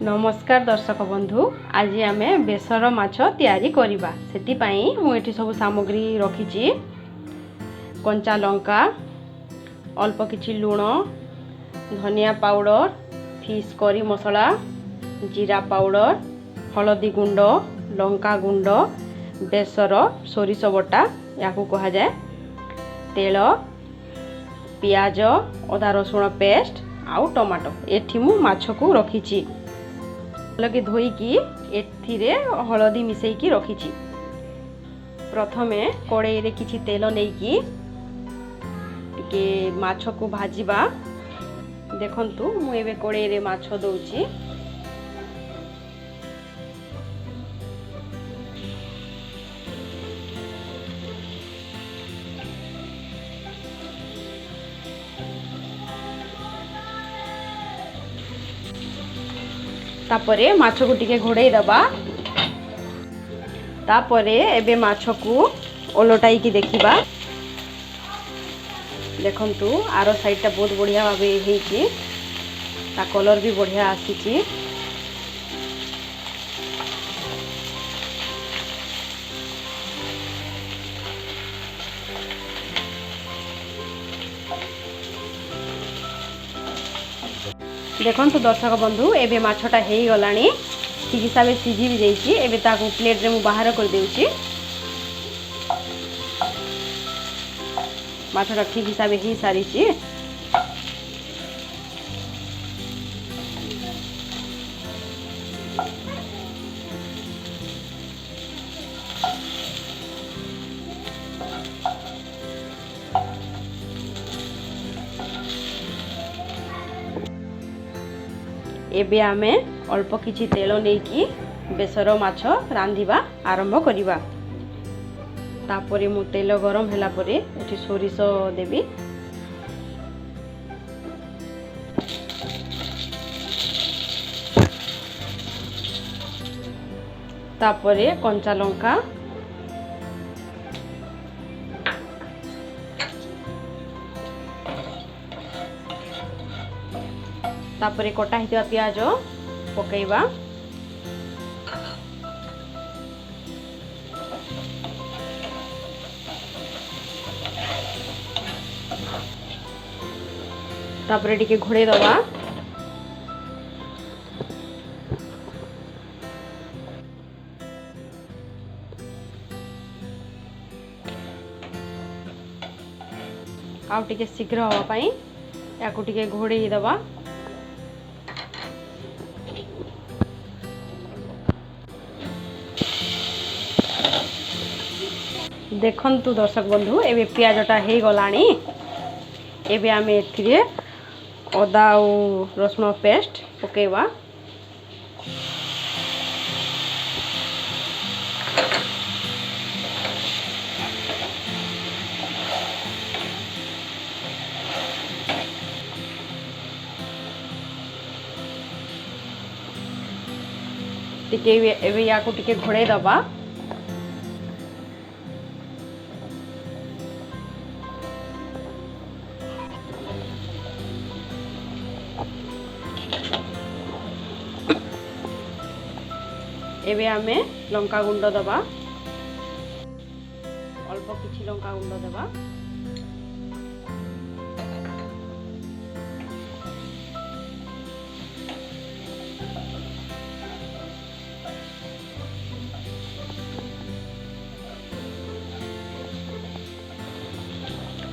नमस्कार दर्शक बंधु, आज आम बेसर माछ तैयारी करिबा। सेति पई मु एठी सब सामग्री रखिछि। कंचा लंका, अल्प किछि लूण, धनिया पाउडर, फिश करी मसला, जीरा पाउडर, हलदी गुंड, लंका गुंड, बेसर सोरिष बटा याकू कहा जाए, तेल, पियाज, अदा रसुण पेस्ट आउ टमाटो। एठी मु माछ को रखिछि। लगे धोईकी एथिरे हलदी मिसेकी रखिछि। प्रथमे कड़ाई रे किछि तेल नेकी टिके माछ को भाजिबा। देखंतु मु एबे कड़ाई रे माछ दउछि। तापरे माछ को टिके घोड़ाई दबा। तापरे एबे माछ को ओलटाई की देखिबा। देखंतु आरो साइड टा बहुत बढ़िया भाबे हेछि। ता कलर भी बढ़िया आसीछि। देखंतु दर्शक बंधु, एबे माछटा हेई गलानी। ठीक हिसाब से सिझी भी जाइछि। एबे ताको प्लेट रे मु बाहर कर देउछि। माछटा ठीक हिसाब से हेई सारिछि। एबे आमे अल्प किछि तेल नेकी बेसर माछ रांधिबा आरंभ करिबा। तापरे मु तेल गरम होला परे एठी सोरिष देबी। तापरे कंचा लंका, तापरे कटा हितवा प्याज पकेइबा। तापरे टिके घोड़े दबा। आउ टिके शीघ्र हवा पई याकू टिके घोड़े दबा। देखंतु दर्शक बंधु, एबे पियाजटा हेई गलानी। एबे आमे एथिरे अदा और रसुण पेस्ट पकेइबा। टिके एबे याकू टिके घोड़े दबा। एबे आमे लंका गुंड दबा। अल्प किछि लंका गुंड दबा।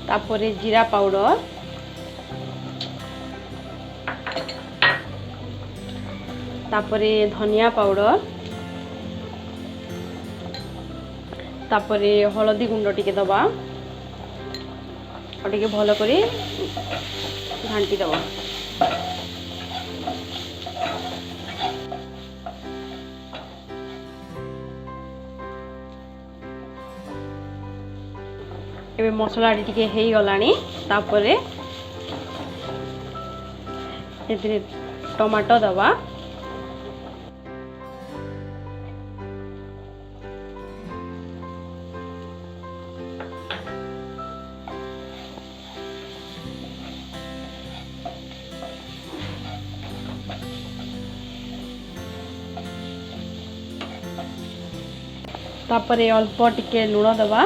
तापरे जीरा पाउडर, तापरे धनिया पाउडर, तापरे हलदी गुंड टिके दबा। और टिके भलो करे घांटी दबा। एबे मसला टिके हेई गलानी। तापरे एथिरे टमाटो दबा। तापरे अल्प टिके लुण दबा।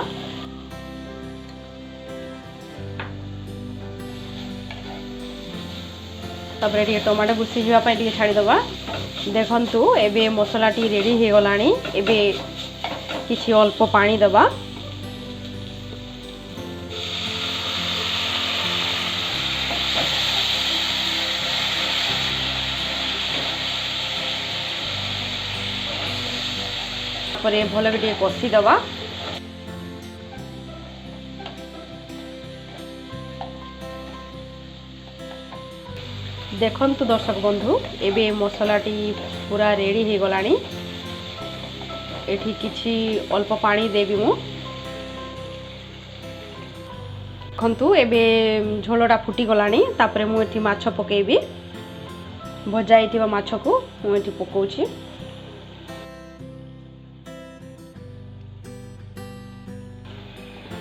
तापरे टिके टमाटो को सिझिबा पई टिके छाड़ी दबा। देखंतु एबे मसला टी रेडी हे गलानी। एबे किछि अल्प पानी दबा। तापरे भलो टिके कषि दबा। देखंतु दर्शक बंधु एबे मसलाटी पूरा रेडी हो गलानी। एठी किछि अल्प पानी देबी मु। देखंतु एबे झोलटा फुटी गलानी। तापरे मु एठी माछ पकेबी। भजा हेतिबा माछ को मु एठी पकोछि।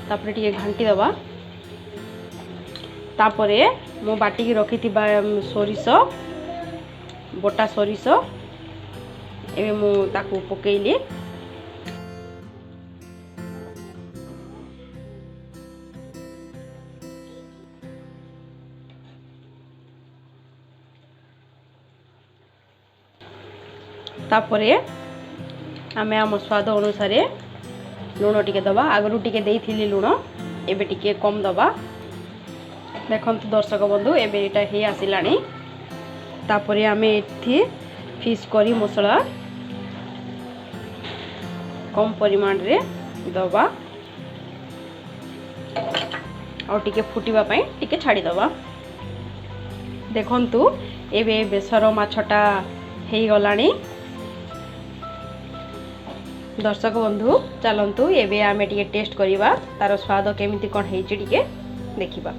तापरे टिके घांटी दबा। तापरे मु बाटी रखी सोरिष बोटा सोरिष एबे मु ताकू पकेइली। तापरे आमे आम स्वाद अनुसार लुण टिके दबा। आगरू टिके देइथिली लुण एबे टिके कम दबा। देखंतु दर्शक बंधु एबे एटा हे आसिलानी। तापरे आमे एथि फिश करी मसला कम परिमाण रे दबा और टिके फुटिबा पई टिके छाड़ी दबा। देखंतु एबे बेसर माछटा हे गलानी। दर्शक बंधु चलंतु एबे आमे टिके टेस्ट करिबा तार स्वाद केमिति कोन हेछि टिके देखिबा।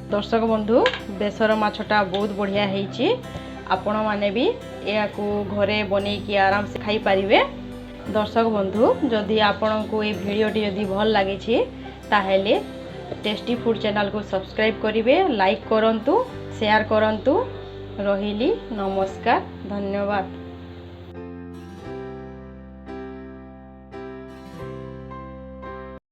दर्शक बंधु बेसर माछटा बहुत बढ़िया हेछि। आपण माने भी याकू घरे बनै कि आराम से खाई पारिबे। दर्शक बंधु जदि आपण को ये वीडियोटी जदि भल लागे छी ताहेले टेस्टी फूड चैनल को सब्सक्राइब करिवे, लाइक करंतु, शेयर करंतु। रहिली नमस्कार, धन्यवाद।